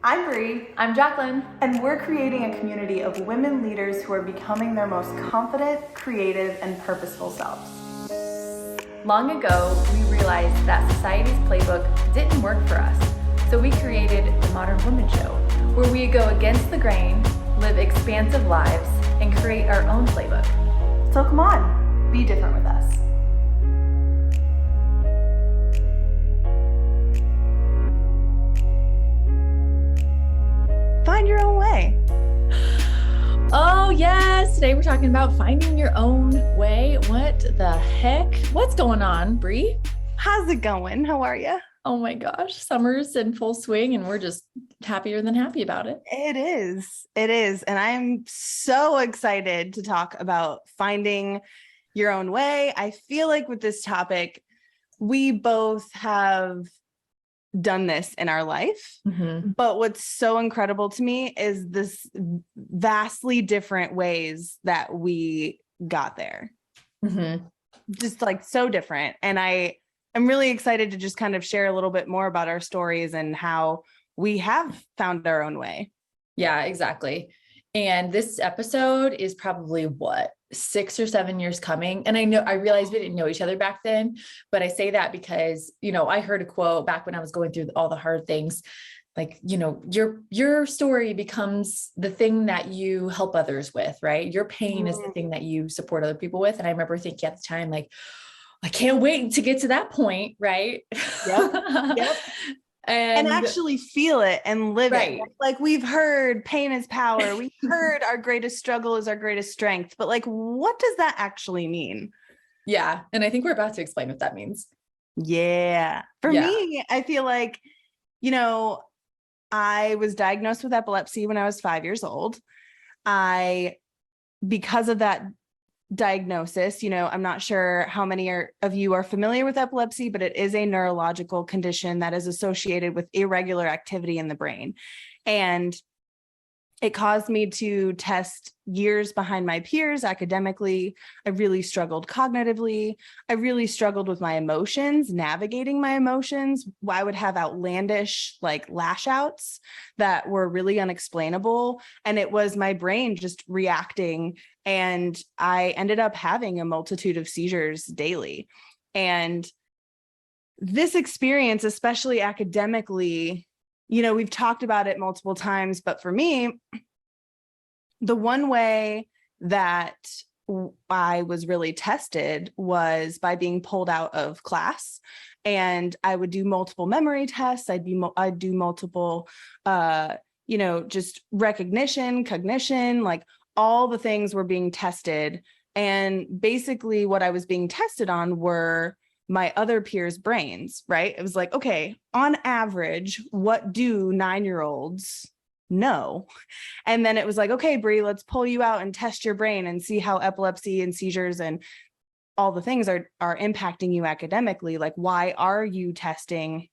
I'm Bri. I'm Jacqueline. And we're creating a community of women leaders who are becoming their most confident, creative, and purposeful selves. Long ago, we realized that society's playbook didn't work for us. So we created the Modern Woman Show, where we go against the grain, live expansive lives, and create our own playbook. So come on, be different with us. Find your own way. Oh yes, today we're talking about finding your own way. What the heck? What's going on, Bri? How's it going? How are you? Oh my gosh, summer's in full swing and we're just happier than happy about it. It is. It is. And I'm so excited to talk about finding your own way. I feel like with this topic, we both have done this in our life. Mm-hmm. But what's so incredible to me is this vastly different ways that we got there. Mm-hmm. Just like so different. And I'm really excited to just kind of share a little bit more about our stories and how we have found our own way. Yeah, exactly. And this episode is probably 6 or 7 years coming. And I realized we didn't know each other back then, but I say that because, I heard a quote back when I was going through all the hard things, like, your story becomes the thing that you help others with, right? Your pain is the thing that you support other people with. And I remember thinking at the time, like, I can't wait to get to that point. Right. Yep. And actually feel it and live it. Like we've heard pain is power. We've heard our greatest struggle is our greatest strength. But like, what does that actually mean? Yeah. And I think we're about to explain what that means. Yeah. For me, I feel like, I was diagnosed with epilepsy when I was 5 years old. Because of that diagnosis, I'm not sure how many of you are familiar with epilepsy, but it is a neurological condition that is associated with irregular activity in the brain. And it caused me to test years behind my peers academically. I really struggled cognitively. I really struggled with my emotions, navigating my emotions. I would have outlandish lash outs that were really unexplainable. And it was my brain just reacting. And I ended up having a multitude of seizures daily. And this experience, especially academically, we've talked about it multiple times, but for me, the one way that I was really tested was by being pulled out of class. And I would do multiple memory tests. I'd do multiple, just recognition, cognition, like all the things were being tested. And basically what I was being tested on were my other peers' brains, right? It was like, okay, on average, what do 9-year-olds know? And then it was like, okay, Bri, let's pull you out and test your brain and see how epilepsy and seizures and all the things are impacting you academically. Like, why are you testing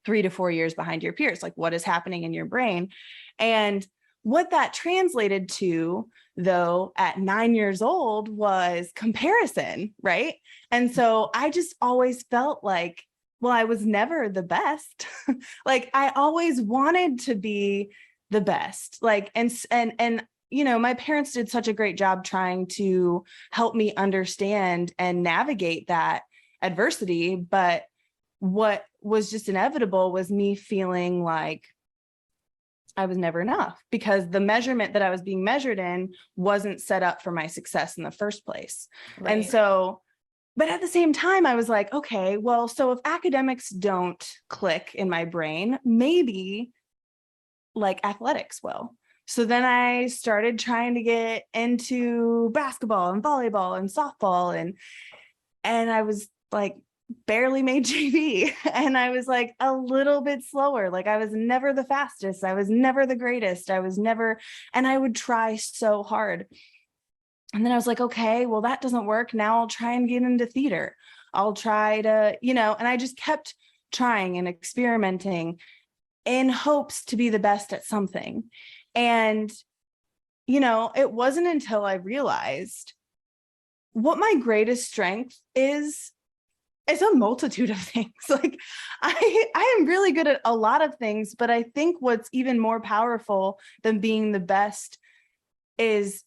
3 to 4 years behind your peers? Like, what is happening in your brain? And what that translated to, though, at 9 years old was comparison, right? And so I just always felt like, well, I was never the best. Like I always wanted to be the best. Like, and my parents did such a great job trying to help me understand and navigate that adversity. But what was just inevitable was me feeling like I was never enough because the measurement that I was being measured in wasn't set up for my success in the first place. Right. And so, but at the same time, I was like, okay, well, so if academics don't click in my brain, maybe like athletics will. So then I started trying to get into basketball and volleyball and softball and I was like, barely made JV. And I was like a little bit slower. Like I was never the fastest. I was never the greatest. And I would try so hard. And then I was like, okay, well, that doesn't work. Now I'll try and get into theater. I'll try to, and I just kept trying and experimenting in hopes to be the best at something. And, it wasn't until I realized what my greatest strength is It's a multitude of things. Like I am really good at a lot of things, but I think what's even more powerful than being the best is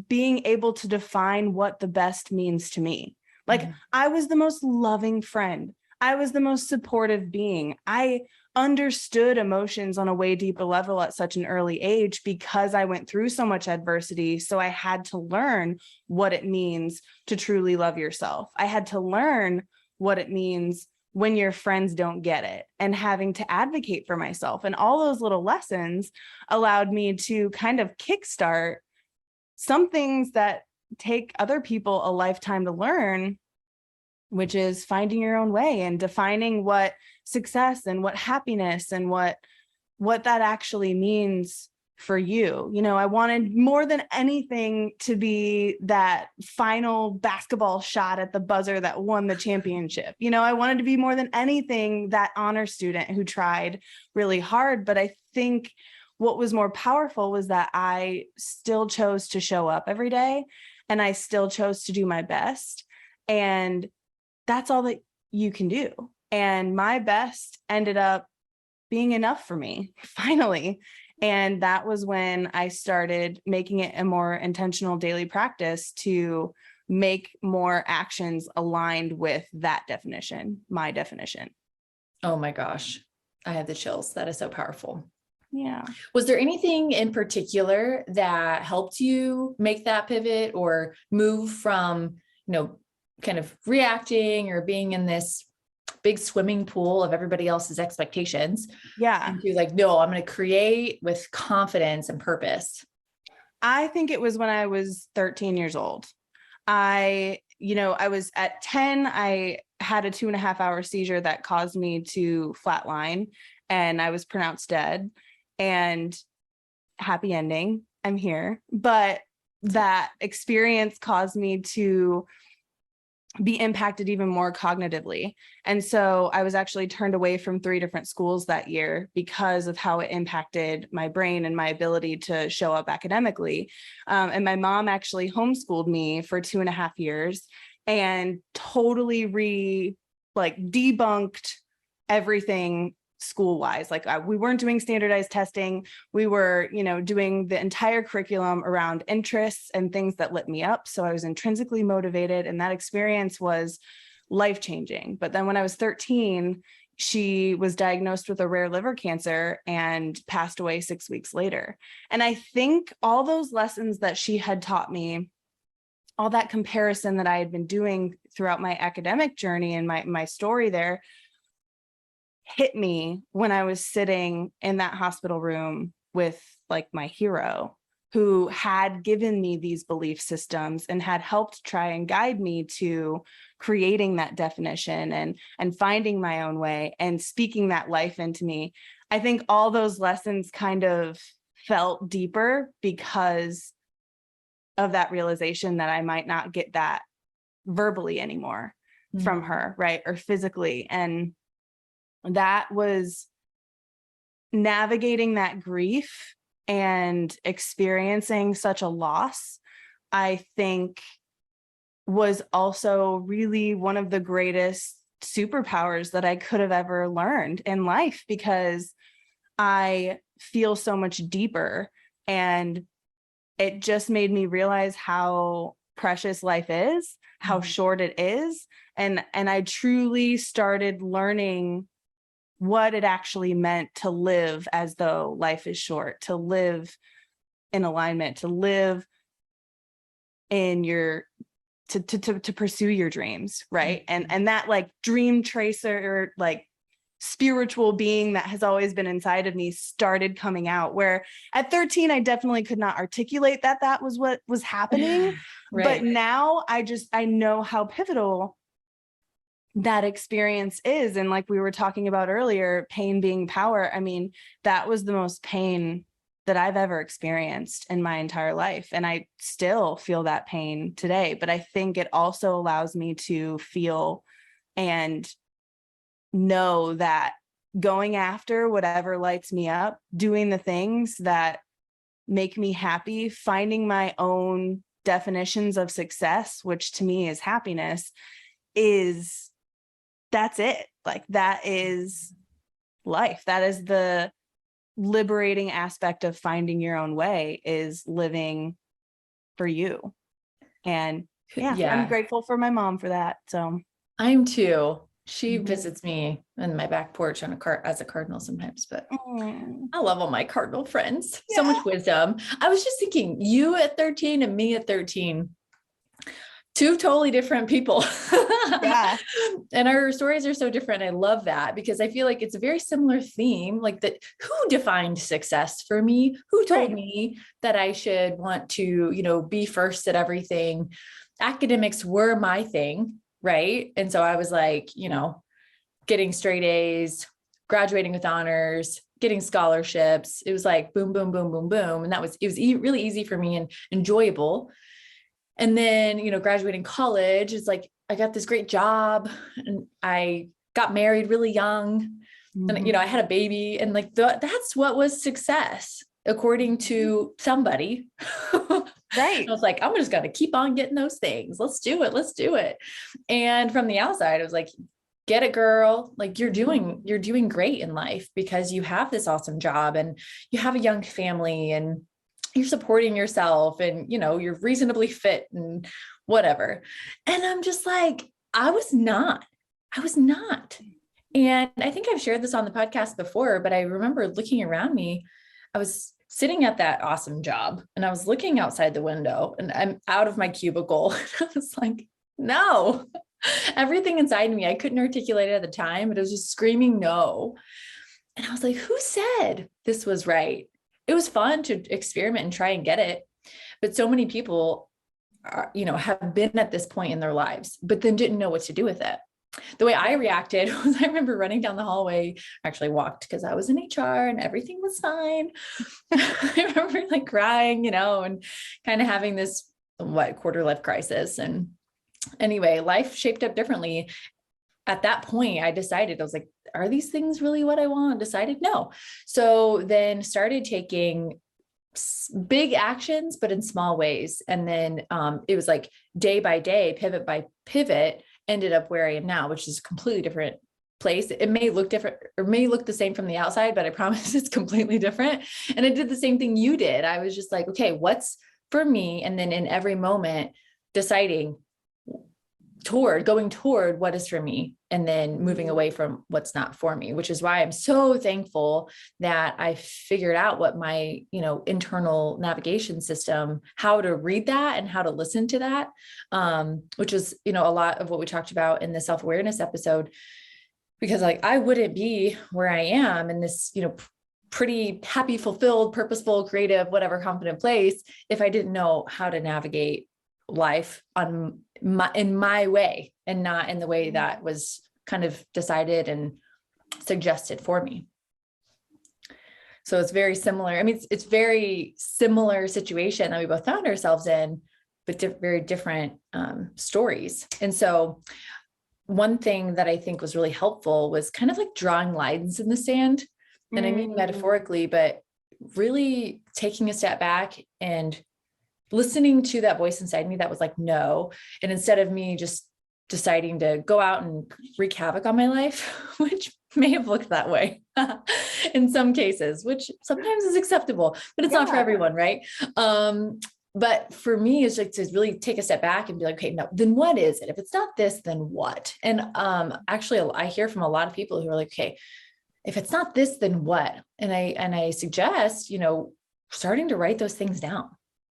being able to define what the best means to me. Like I was the most loving friend. I was the most supportive being. I understood emotions on a way deeper level at such an early age because I went through so much adversity. So I had to learn what it means to truly love yourself. I had to learn what it means when your friends don't get it and having to advocate for myself. And all those little lessons allowed me to kind of kickstart some things that take other people a lifetime to learn, which is finding your own way and defining what success and what happiness and what that actually means for you. You know, I wanted more than anything to be that final basketball shot at the buzzer that won the championship. You know, I wanted to be more than anything that honor student who tried really hard. But I think what was more powerful was that I still chose to show up every day and I still chose to do my best. And that's all that you can do. And my best ended up being enough for me, finally. And that was when I started making it a more intentional daily practice to make more actions aligned with that definition, my definition. Oh my gosh, I have the chills. That is so powerful. Yeah. Was there anything in particular that helped you make that pivot or move from, kind of reacting or being in this big swimming pool of everybody else's expectations? Yeah. Into like, no, I'm going to create with confidence and purpose. I think it was when I was 13 years old. I was at 10, I had a 2.5-hour seizure that caused me to flatline and I was pronounced dead, and happy ending, I'm here. But that experience caused me to be impacted even more cognitively. And so I was actually turned away from 3 different schools that year because of how it impacted my brain and my ability to show up academically. And my mom actually homeschooled me for 2.5 years and totally debunked everything school-wise. Like we weren't doing standardized testing. We were, doing the entire curriculum around interests and things that lit me up. So I was intrinsically motivated, and that experience was life-changing. But then when I was 13, she was diagnosed with a rare liver cancer and passed away 6 weeks later. And I think all those lessons that she had taught me, all that comparison that I had been doing throughout my academic journey and my story there, hit me when I was sitting in that hospital room with like my hero, who had given me these belief systems and had helped try and guide me to creating that definition and finding my own way and speaking that life into me. I think all those lessons kind of felt deeper because of that realization that I might not get that verbally anymore from her, right? Or physically. And that was navigating that grief and experiencing such a loss, I think, was also really one of the greatest superpowers that I could have ever learned in life, because I feel so much deeper, and it just made me realize how precious life is, how short it is. And I truly started learning what it actually meant to live as though life is short, to live in alignment, to live in to pursue your dreams, right? And that like dream tracer, like spiritual being that has always been inside of me started coming out, where at 13, I definitely could not articulate that was what was happening. Right. But now I know how pivotal that experience is. And like we were talking about earlier, pain being power. I mean, that was the most pain that I've ever experienced in my entire life. And I still feel that pain today, but I think it also allows me to feel and know that going after whatever lights me up, doing the things that make me happy, finding my own definitions of success, which to me is happiness, is that's it. Like that is life. That is the liberating aspect of finding your own way, is living for you. And I'm grateful for my mom for that. So I'm too. She visits me in my back porch on as a cardinal sometimes, but I love all my cardinal friends. So much wisdom. I was just thinking, you at 13 and me at 13, two totally different people. Yeah. And our stories are so different. I love that because I feel like it's a very similar theme, like that. Who defined success for me? Who told me that I should want to, be first at everything? Academics were my thing. Right. And so I was like, getting straight A's, graduating with honors, getting scholarships. It was like boom, boom, boom, boom, boom. And it was really easy for me and enjoyable. And then, graduating college, it's like, I got this great job and I got married really young and, I had a baby, and like, that's what was success according to somebody. Right. I was like, I'm just going to keep on getting those things. Let's do it. Let's do it. And from the outside, I was like, get it, girl. Like you're doing great in life because you have this awesome job and you have a young family and you're supporting yourself and, you're reasonably fit and whatever. And I'm just like, I was not. And I think I've shared this on the podcast before, but I remember looking around me. I was sitting at that awesome job and I was looking outside the window and I'm out of my cubicle. I was like, no, everything inside me, I couldn't articulate it at the time, but it was just screaming no. And I was like, who said this was right? It was fun to experiment and try and get it. But so many people are, have been at this point in their lives, but then didn't know what to do with it. The way I reacted was I remember running down the hallway, actually walked because I was in HR and everything was fine. I remember like crying, and kind of having this quarter life crisis. And anyway, life shaped up differently. At that point, I decided, I was like, are these things really what I want? Decided no. So then started taking big actions, but in small ways. And then it was like day by day, pivot by pivot, ended up where I am now, which is a completely different place. It may look different or may look the same from the outside, but I promise it's completely different. And I did the same thing you did. I was just like, okay, what's for me? And then in every moment, deciding going toward what is for me, and then moving away from what's not for me, which is why I'm so thankful that I figured out what my, internal navigation system, how to read that and how to listen to that, which is, a lot of what we talked about in the self-awareness episode, because like, I wouldn't be where I am in this, pretty happy, fulfilled, purposeful, creative, whatever, confident place if I didn't know how to navigate life in my way and not in the way that was kind of decided and suggested for me. So it's very similar. I mean, it's very similar situation that we both found ourselves in, but very different stories. And so one thing that I think was really helpful was kind of like drawing lines in the sand. And I mean metaphorically, but really taking a step back and listening to that voice inside me that was like, no. And instead of me just deciding to go out and wreak havoc on my life, which may have looked that way in some cases, which sometimes is acceptable, but it's not for everyone. Right. But for me, it's like to really take a step back and be like, okay, no, then what is it? If it's not this, then what? And actually I hear from a lot of people who are like, okay, if it's not this, then what? And I suggest, starting to write those things down.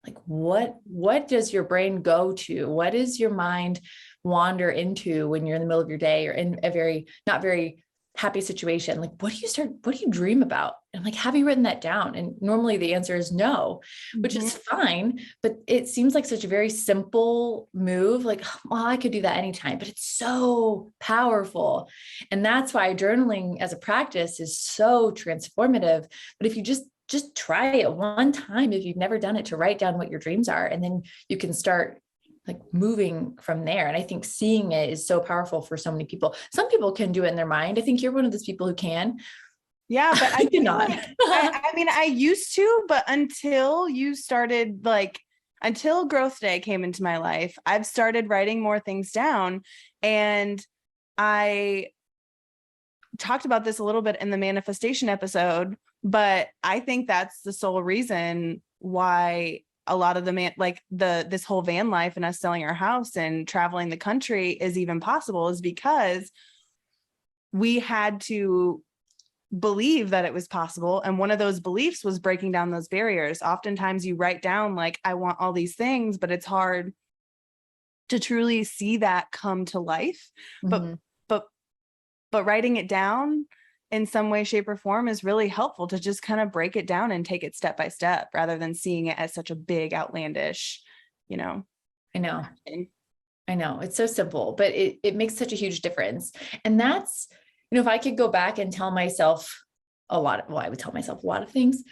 Like what does your brain go to? What does your mind wander into when you're in the middle of your day or in a not very happy situation? Like, what do you dream about? And like, have you written that down? And normally the answer is no, which is fine, but it seems like such a very simple move. Like, well, I could do that anytime, but it's so powerful. And that's why journaling as a practice is so transformative. But if you just try it one time, if you've never done it, to write down what your dreams are, and then you can start like moving from there. And I think seeing it is so powerful for so many people. Some people can do it in their mind. I think you're one of those people who can. Yeah, but I do not. I mean, I used to, but until you started, until Growth Day came into my life, I've started writing more things down. And I talked about this a little bit in the manifestation episode, but I think that's the sole reason why a lot of this whole van life and us selling our house and traveling the country is even possible, is because we had to believe that it was possible. And one of those beliefs was breaking down those barriers. Oftentimes you write down like, I want all these things, but it's hard to truly see that come to life. Mm-hmm. But writing it down in some way, shape, or form is really helpful to just kind of break it down and take it step by step, rather than seeing it as such a big, outlandish, I know. It's so simple, but it makes such a huge difference. And that's, if I could go back and tell myself I would tell myself a lot of things.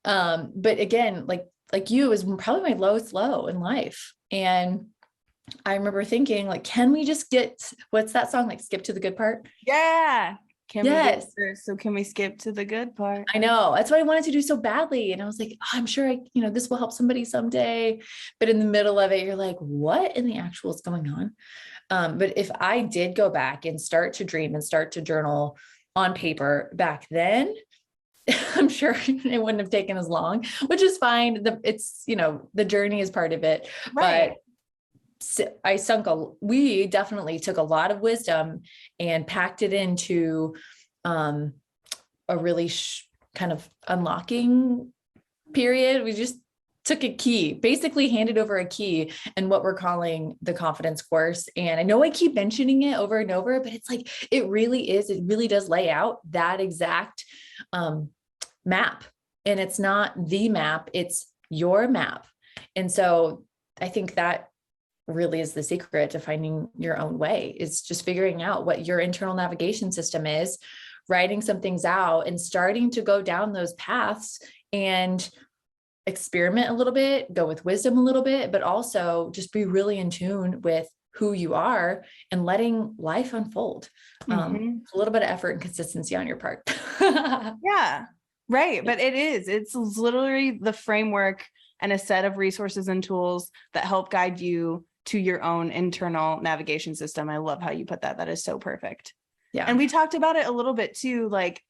But again, like you, it was probably my lowest low in life. And I remember thinking, like, can we just what's that song? Like, skip to the good part? Yeah. Yes. Can we skip to the good part? I know. That's what I wanted to do so badly. And I was like, I'm sure this will help somebody someday. But in the middle of it, you're like, what in the actual is going on? But if I did go back and start to dream and start to journal on paper back then, I'm sure it wouldn't have taken as long, which is fine. The journey is part of it. Right. But we definitely took a lot of wisdom and packed it into a really kind of unlocking period. We just took a key, basically handed over a key, and what we're calling the confidence course. And I know I keep mentioning it over and over, but it's like, it really does lay out that exact map. And it's not the map, it's your map. And so I think that really is the secret to finding your own way. It's just figuring out what your internal navigation system is, writing some things out and starting to go down those paths and experiment a little bit, go with wisdom a little bit, but also just be really in tune with who you are and letting life unfold. A little bit of effort and consistency on your part. Yeah, right. But it's literally the framework and a set of resources and tools that help guide you to your own internal navigation system. I love how you put that. That is so perfect. Yeah. And we talked about it a little bit too. Like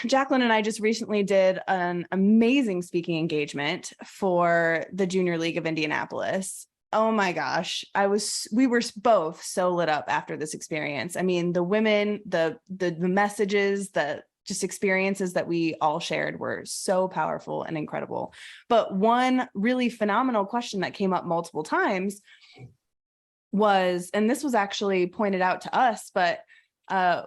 Jacqueline and I just recently did an amazing speaking engagement for the Junior League of Indianapolis. Oh my gosh. We were both so lit up after this experience. I mean, the women, the messages, the just experiences that we all shared were so powerful and incredible. But one really phenomenal question that came up multiple times was, and this was actually pointed out to us, but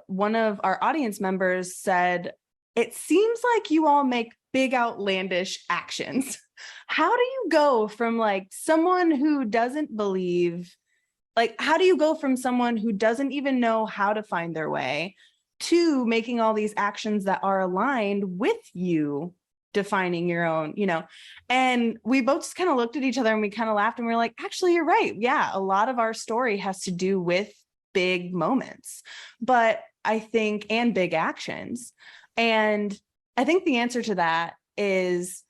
one of our audience members said, it seems like you all make big outlandish actions. How do you go from like someone who doesn't believe, like, how do you go from someone who doesn't even know how to find their way to making all these actions that are aligned with you defining your own, and we both just kind of looked at each other and we kind of laughed and we were like, actually, you're right. Yeah. A lot of our story has to do with big moments, but I think, and big actions. And I think the answer to that is,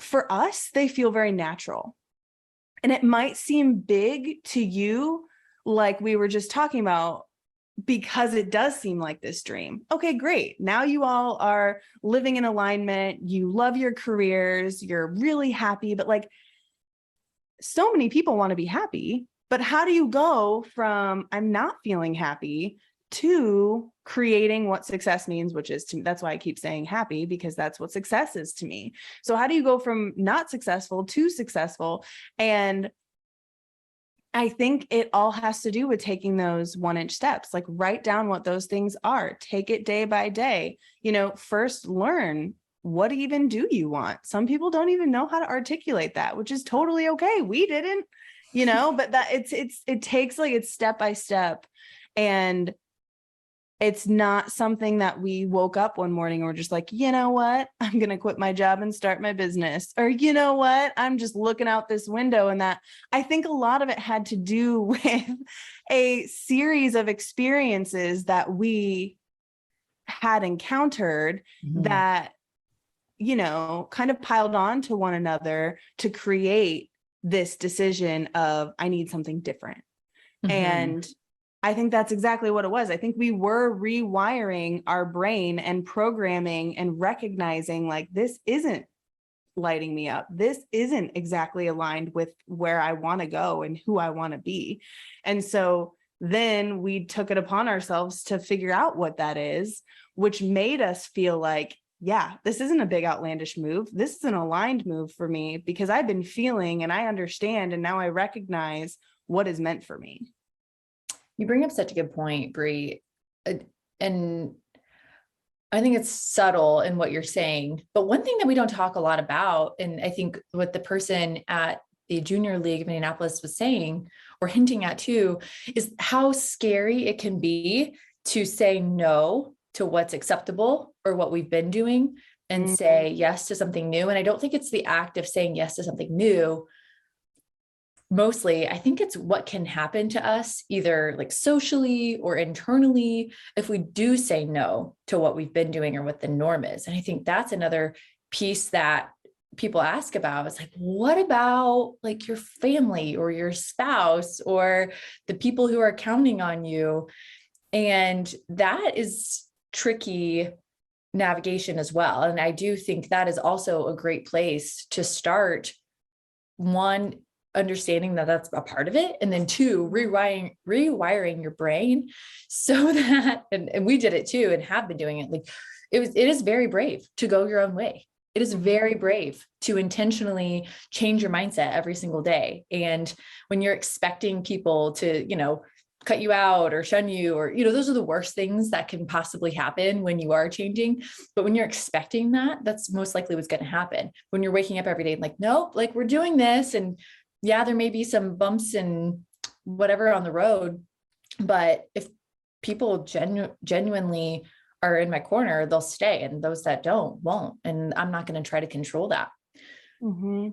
for us, they feel very natural. And it might seem big to you, like we were just talking about, because it does seem like this dream. Okay, great. Now you all are living in alignment. You love your careers. You're really happy, but like, so many people want to be happy, but how do you go from I'm not feeling happy to creating what success means, which is to me, that's why I keep saying happy, because that's what success is to me. So how do you go from not successful to successful? And I think it all has to do with taking those 1-inch steps, like write down what those things are, take it day by day, first learn, what even do you want? Some people don't even know how to articulate that, which is totally okay. We didn't, but that it takes like, it's step by step. And it's not something that we woke up one morning and we're just like, you know what, I'm going to quit my job and start my business. Or, you know what, I'm just looking out this window. And that, I think a lot of it had to do with a series of experiences that we had encountered that, kind of piled on to one another to create this decision of, I need something different. And I think that's exactly what it was. I think we were rewiring our brain and programming and recognizing like, this isn't lighting me up. This isn't exactly aligned with where I want to go and who I want to be. And so then we took it upon ourselves to figure out what that is, which made us feel like, yeah, this isn't a big outlandish move. This is an aligned move for me because I've been feeling and I understand, and now I recognize what is meant for me. You bring up such a good point, Bri. And I think it's subtle in what you're saying, but one thing that we don't talk a lot about, and I think what the person at the Junior League of Indianapolis was saying or hinting at too, is how scary it can be to say no to what's acceptable or what we've been doing and say yes to something new. And I don't think it's the act of saying yes to something new. Mostly, I think it's what can happen to us either like socially or internally if we do say no to what we've been doing or what the norm is. And I think that's another piece that people ask about. It's like, what about like your family or your spouse or the people who are counting on you? And that is tricky navigation as well. And I do think that is also a great place to start. One, understanding that that's a part of it. And then two, rewiring your brain so that, and we did it too, and have been doing it. Like it is very brave to go your own way. It is very brave to intentionally change your mindset every single day. And when you're expecting people to, cut you out or shun you, or, those are the worst things that can possibly happen when you are changing. But when you're expecting that, that's most likely what's going to happen. When you're waking up every day, like, nope, like we're doing this. And yeah, there may be some bumps and whatever on the road, but if people genuinely are in my corner, they'll stay, and those that don't, won't. And I'm not going to try to control that. Mm-hmm.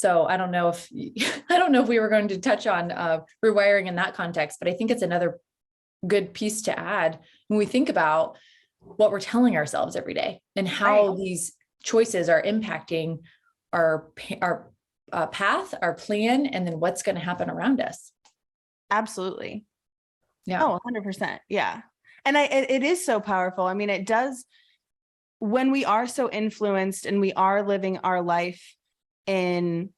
So I don't know if we were going to touch on rewiring in that context, but I think it's another good piece to add when we think about what we're telling ourselves every day and how these choices are impacting our path, our plan, and then what's going to happen around us. Absolutely. Yeah. Oh, 100%. Yeah. And it is so powerful. I mean, it does, when we are so influenced and we are living our life in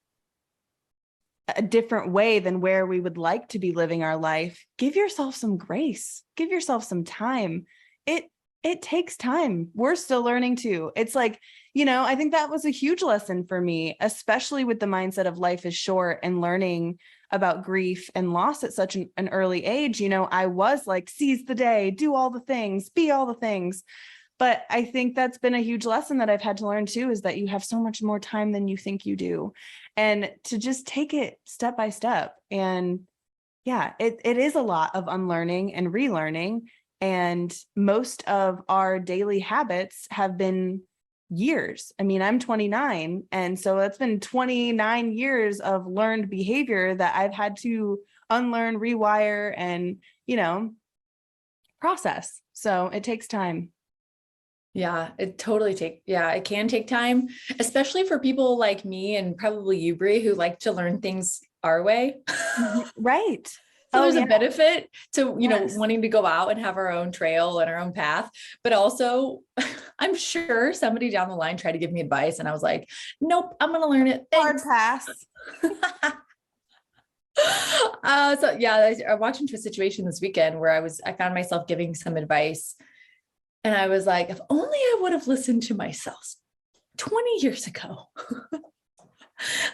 a different way than where we would like to be living our life, give yourself some grace, give yourself some time. It takes time. We're still learning too. It's like, I think that was a huge lesson for me, especially with the mindset of life is short and learning about grief and loss at such an early age. I was like, seize the day, do all the things, be all the things. But I think that's been a huge lesson that I've had to learn too, is that you have so much more time than you think you do. And to just take it step by step. And yeah, it is a lot of unlearning and relearning. And most of our daily habits have been years. I mean, I'm 29. And so that's been 29 years of learned behavior that I've had to unlearn, rewire, and, process. So it takes time. Yeah, it can take time, especially for people like me and probably you, Bri, who like to learn things our way. Right. So there's a benefit to, wanting to go out and have our own trail and our own path, but also I'm sure somebody down the line tried to give me advice and I was like, nope, I'm going to learn it. Hard pass. I walked into a situation this weekend where I found myself giving some advice. And I was like, if only I would have listened to myself 20 years ago,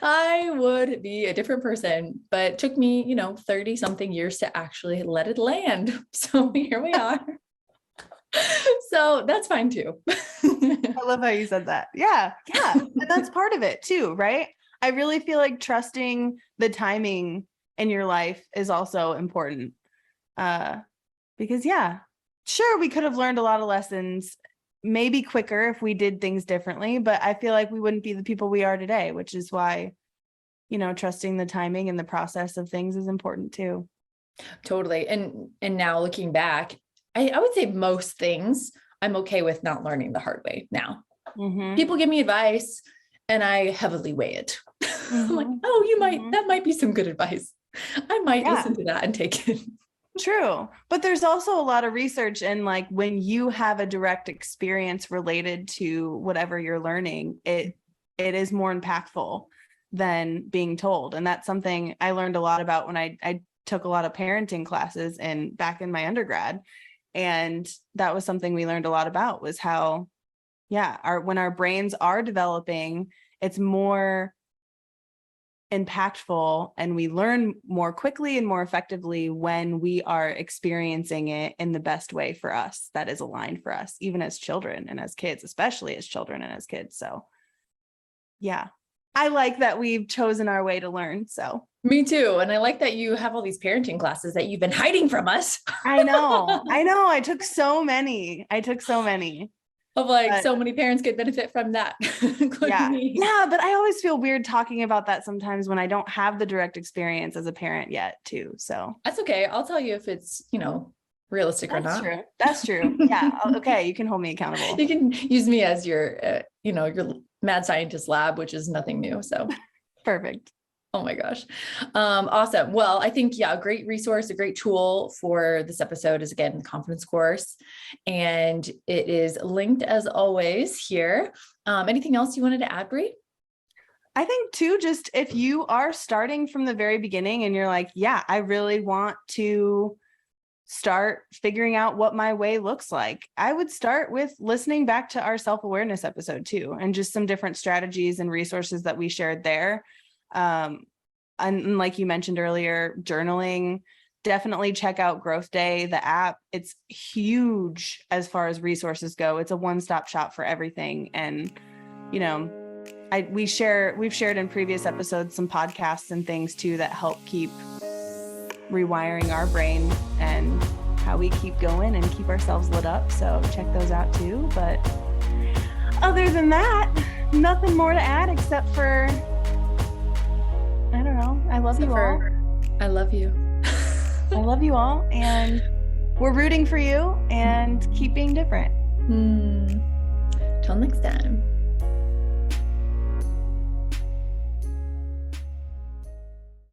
I would be a different person. But it took me, 30 something years to actually let it land. So here we are. So that's fine too. I love how you said that. Yeah. Yeah. And that's part of it too, right? I really feel like trusting the timing in your life is also important. Because sure, we could have learned a lot of lessons, maybe quicker if we did things differently, but I feel like we wouldn't be the people we are today, which is why, trusting the timing and the process of things is important too. Totally. And now looking back, I would say most things I'm okay with not learning the hard way now. Mm-hmm. People give me advice and I heavily weigh it. Mm-hmm. I'm like, oh, that might be some good advice. I might listen to that and take it. True. But there's also a lot of research, and like when you have a direct experience related to whatever you're learning, it is more impactful than being told. And that's something I learned a lot about when I took a lot of parenting classes back in my undergrad. And that was something we learned a lot about, was how, when our brains are developing, it's more impactful and we learn more quickly and more effectively when we are experiencing it in the best way for us, that is aligned for us, even as children and as kids, especially as children and as kids. So yeah, I like that we've chosen our way to learn. So Me too. And I like that you have all these parenting classes that you've been hiding from us. I know. I took so many. Of like, so many parents could benefit from that. Yeah. Me. Yeah. But I always feel weird talking about that sometimes when I don't have the direct experience as a parent yet too. So that's okay. I'll tell you if it's, realistic or not. True. That's true. Yeah. Okay. You can hold me accountable. You can use me as your, your mad scientist lab, which is nothing new. So perfect. Oh my gosh. Awesome. Well, I think, a great resource, a great tool for this episode is, again, the confidence course. And it is linked as always here. Anything else you wanted to add, Bri? I think too, just if you are starting from the very beginning and you're like, I really want to start figuring out what my way looks like, I would start with listening back to our self-awareness episode too, and just some different strategies and resources that we shared there. And like you mentioned earlier, journaling, definitely check out Growth Day, the app. It's huge as far as resources go. It's a one-stop shop for everything. And, we've shared in previous episodes some podcasts and things too that help keep rewiring our brain and how we keep going and keep ourselves lit up. So check those out too. But other than that, nothing more to add except for, I don't know. I love you all. I love you. I love you all. And we're rooting for you, and keep being different. Till next time.